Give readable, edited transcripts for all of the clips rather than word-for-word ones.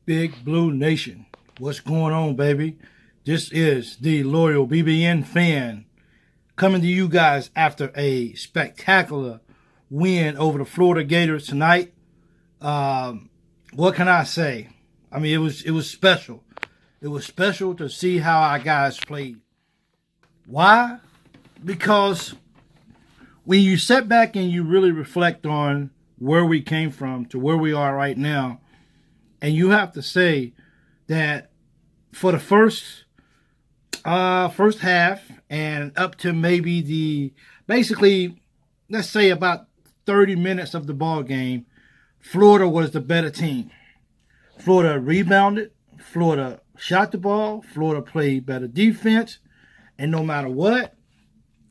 Big Blue Nation. What's going on, baby? This is the Loyal BBN fan coming to you guys after a spectacular win over the Florida Gators tonight. What can I say? I mean, it was special. It was special to see how our guys played. Why? Because when you sit back and you really reflect on where we came from to where we are right now, and you have to say that for the first half and up to maybe basically, let's say about 30 minutes of the ball game, Florida was the better team. Florida rebounded. Florida shot the ball. Florida played better defense. And no matter what,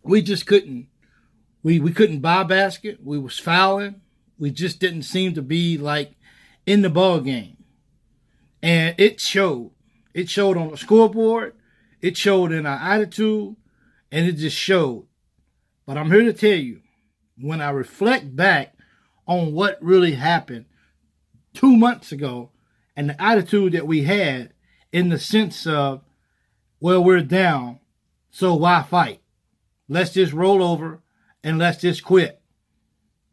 we just couldn't. We couldn't buy a basket. We was fouling. We just didn't seem to be like in the ball game. And it showed. It showed on the scoreboard. It showed in our attitude. And it just showed. But I'm here to tell you, when I reflect back on what really happened 2 months ago and the attitude that we had in the sense of, well, we're down, so why fight? Let's just roll over and let's just quit.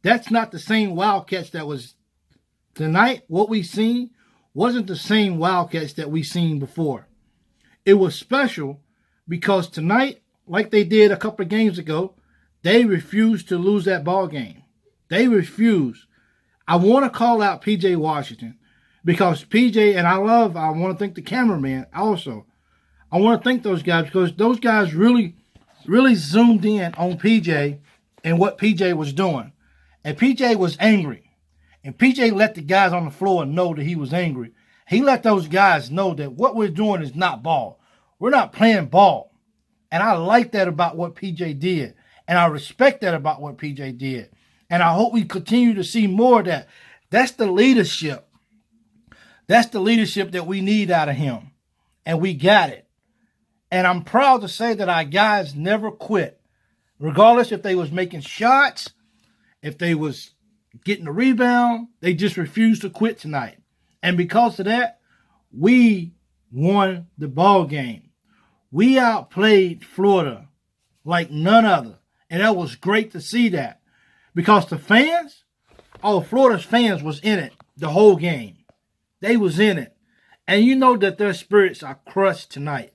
That's not the same Wildcats that was tonight. What we seen wasn't the same Wildcats that we seen before. It was special because tonight, like they did a couple of games ago, they refused to lose that ball game. They refused. I want to call out P.J. Washington because P.J., and I want to thank the cameraman also. I want to thank those guys because those guys really, really zoomed in on P.J. and what P.J. was doing. And P.J. was angry. And P.J. let the guys on the floor know that he was angry. He let those guys know that what we're doing is not ball. We're not playing ball. And I like that about what P.J. did. And I respect that about what P.J. did. And I hope we continue to see more of that. That's the leadership. That's the leadership that we need out of him. And we got it. And I'm proud to say that our guys never quit. Regardless if they was making shots, if they was getting a rebound, they just refused to quit tonight. And because of that, we won the ball game. We outplayed Florida like none other. And that was great to see that. Because the fans, Florida's fans was in it the whole game. They was in it. And you know that their spirits are crushed tonight.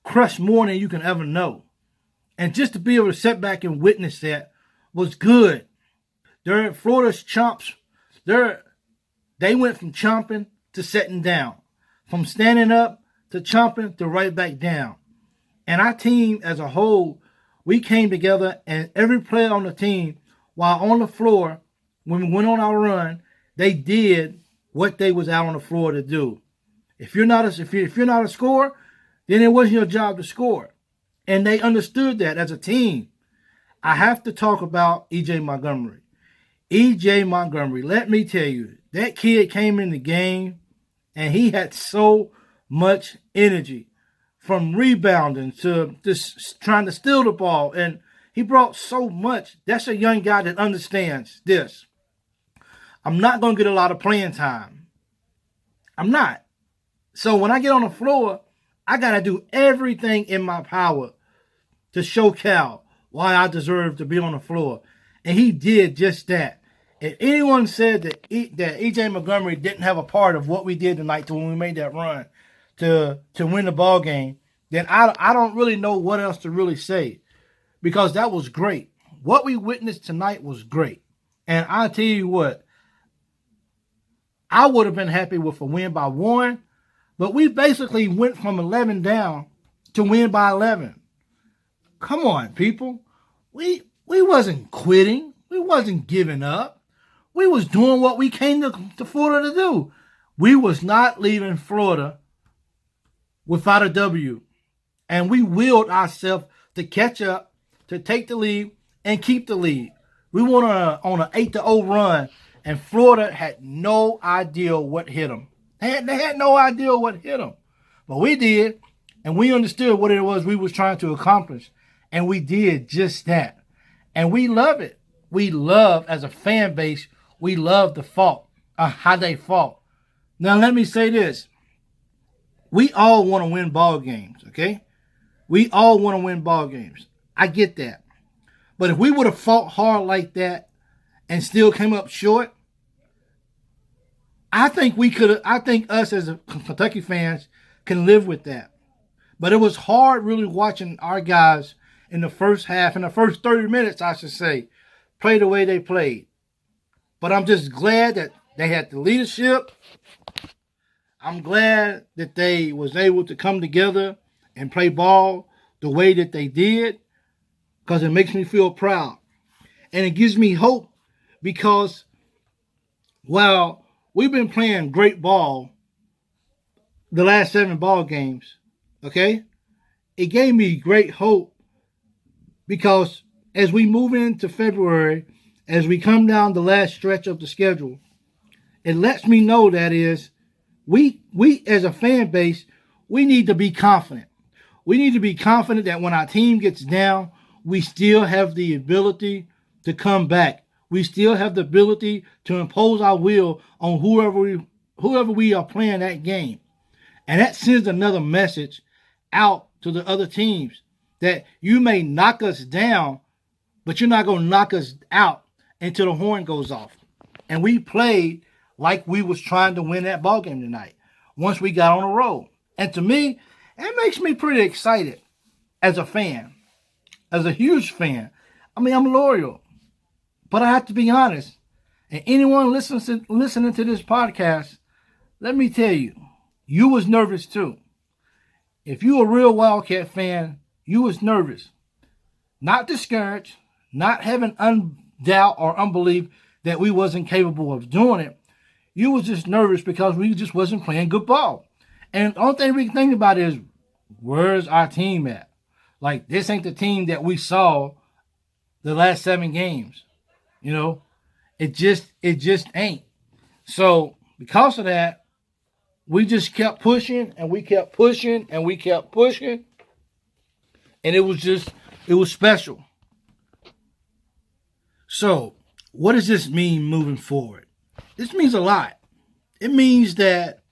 Crushed more than you can ever know. And just to be able to sit back and witness that was good. Florida's chomps, they went from chomping to sitting down. From standing up to chomping to right back down. And our team as a whole, we came together and every player on the team, while on the floor, when we went on our run, they did what they was out on the floor to do. If you're not a scorer, then it wasn't your job to score. And they understood that as a team. I have to talk about E.J. Montgomery. E.J. Montgomery, let me tell you, that kid came in the game and he had so much energy from rebounding to just trying to steal the ball. And he brought so much. That's a young guy that understands this. I'm not going to get a lot of playing time. I'm not. So when I get on the floor, I got to do everything in my power to show Cal why I deserve to be on the floor. And he did just that. If anyone said that E.J. Montgomery didn't have a part of what we did tonight when we made that run to win the ball game, then I don't really know what else to really say because that was great. What we witnessed tonight was great. And I'll tell you what, I would have been happy with a win by 1, but we basically went from 11 down to win by 11. Come on, people. We wasn't quitting. We wasn't giving up. We was doing what we came to Florida to do. We was not leaving Florida without a W. And we willed ourselves to catch up, to take the lead, and keep the lead. We went on an 8-0 run, and Florida had no idea what hit them. They had no idea what hit them. But we did, and we understood what it was we was trying to accomplish. And we did just that. And we love it. We love, as a fan base, we love the fault, how they fought. Now, let me say this. We all want to win ball games, okay? We all want to win ball games. I get that. But if we would have fought hard like that and still came up short, I think we could. I think us as Kentucky fans can live with that. But it was hard really watching our guys in the first half, in the first 30 minutes, I should say, play the way they played. But I'm just glad that they had the leadership. I'm glad that they was able to come together and play ball the way that they did, because it makes me feel proud. And it gives me hope, because while we've been playing great ball the last 7 ball games, okay, it gave me great hope, because as we move into February, as we come down the last stretch of the schedule, it lets me know that is we as a fan base, we need to be confident. We need to be confident that when our team gets down, we still have the ability to come back. We still have the ability to impose our will on whoever we are playing that game. And that sends another message out to the other teams that you may knock us down, but you're not going to knock us out until the horn goes off. And we played like we was trying to win that ball game tonight once we got on the road. And to me, it makes me pretty excited as a fan, as a huge fan. I mean, I'm loyal, but I have to be honest. And anyone listening to this podcast, let me tell you, you was nervous too. If you a real Wildcat fan, you was nervous. Not discouraged, not having doubt or unbelief that we wasn't capable of doing it. You was just nervous because we just wasn't playing good ball. And the only thing we can think about is, where's our team at? Like, this ain't the team that we saw the last 7 games. You know, it just ain't. So because of that, we just kept pushing and we kept pushing and we kept pushing. And it was special. So what does this mean moving forward? This means a lot. It means that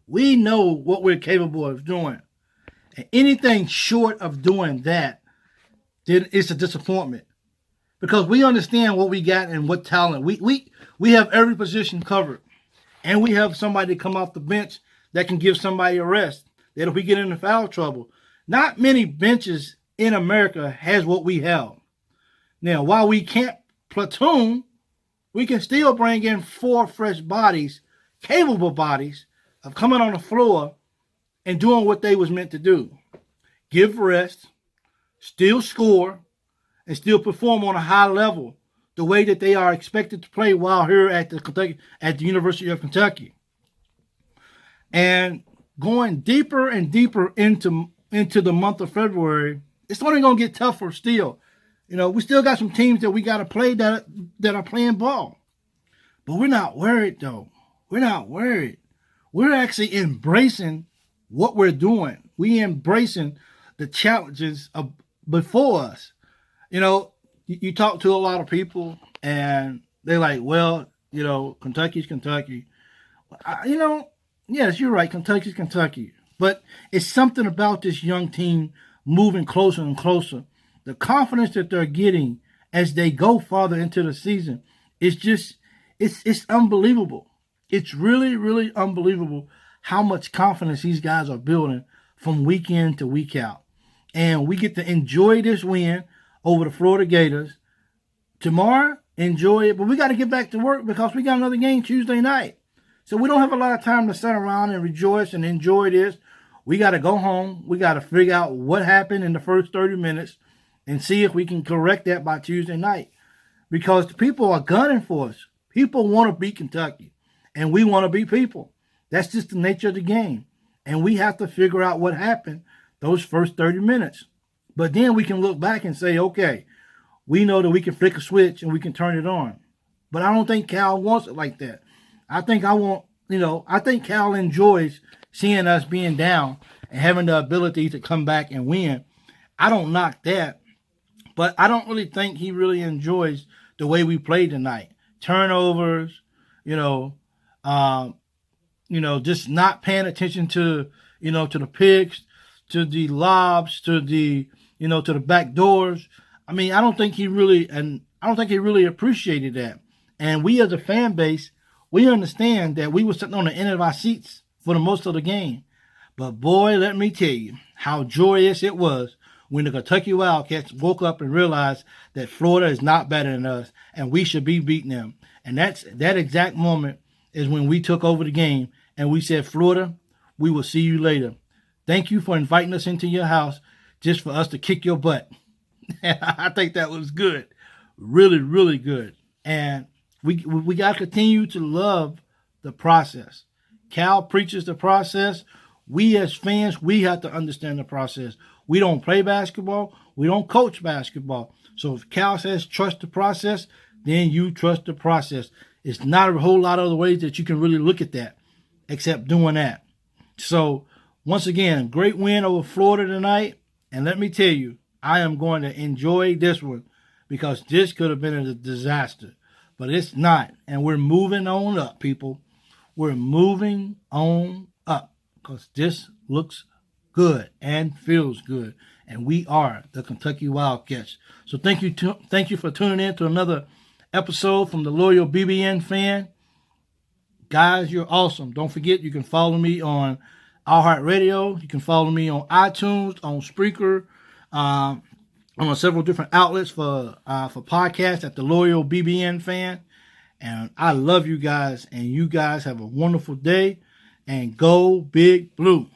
we know what we're capable of doing. And anything short of doing that, then it's a disappointment. Because we understand what we got and what talent. We have every position covered. And we have somebody come off the bench that can give somebody a rest. That if we get into foul trouble, not many benches in America has what we have. Now, while we can't platoon, we can still bring in 4 fresh bodies, capable bodies, of coming on the floor and doing what they was meant to do. Give rest, still score, and still perform on a high level the way that they are expected to play while here at the University of Kentucky. And going deeper and deeper into the month of February, it's only going to get tougher still. You know, we still got some teams that we got to play that are playing ball. But we're not worried, though. We're not worried. We're actually embracing what we're doing. We embracing the challenges before us. You know, you talk to a lot of people, and they're like, well, you know, Kentucky's Kentucky. Yes, you're right, Kentucky's Kentucky. But it's something about this young team moving closer and closer. The confidence that they're getting as they go farther into the season is just, it's unbelievable. It's really, really unbelievable how much confidence these guys are building from week in to week out. And we get to enjoy this win over the Florida Gators. Tomorrow, enjoy it. But we got to get back to work because we got another game Tuesday night. So we don't have a lot of time to sit around and rejoice and enjoy this. We got to go home. We got to figure out what happened in the first 30 minutes and see if we can correct that by Tuesday night. Because the people are gunning for us. People want to beat Kentucky. And we want to beat people. That's just the nature of the game. And we have to figure out what happened those first 30 minutes. But then we can look back and say, okay, we know that we can flick a switch and we can turn it on. But I don't think Cal wants it like that. I think Cal enjoys seeing us being down and having the ability to come back and win. I don't knock that. But I don't really think he really enjoys the way we played tonight. Turnovers, just not paying attention to, to the picks, to the lobs, to the back doors. I mean, I don't think he really appreciated that. And we as a fan base, we understand that we were sitting on the end of our seats for the most of the game. But boy, let me tell you how joyous it was when the Kentucky Wildcats woke up and realized that Florida is not better than us and we should be beating them. And that exact moment is when we took over the game and we said, Florida, we will see you later. Thank you for inviting us into your house just for us to kick your butt. I think that was good. Really, really good. And we got to continue to love the process. Cal preaches the process. We as fans, we have to understand the process. We don't play basketball. We don't coach basketball. So if Cal says trust the process, then you trust the process. It's not a whole lot of other ways that you can really look at that except doing that. So once again, great win over Florida tonight. And let me tell you, I am going to enjoy this one because this could have been a disaster. But it's not. And we're moving on up, people. We're moving on up because this looks good and feels good. And we are the Kentucky Wildcats. So thank you for tuning in to another episode from the Loyal BBN Fan. Guys, you're awesome. Don't forget, you can follow me on iHeartRadio. You can follow me on iTunes, on Spreaker, on several different outlets for podcasts at the Loyal BBN Fan. And I love you guys, and you guys have a wonderful day. And go Big Blue.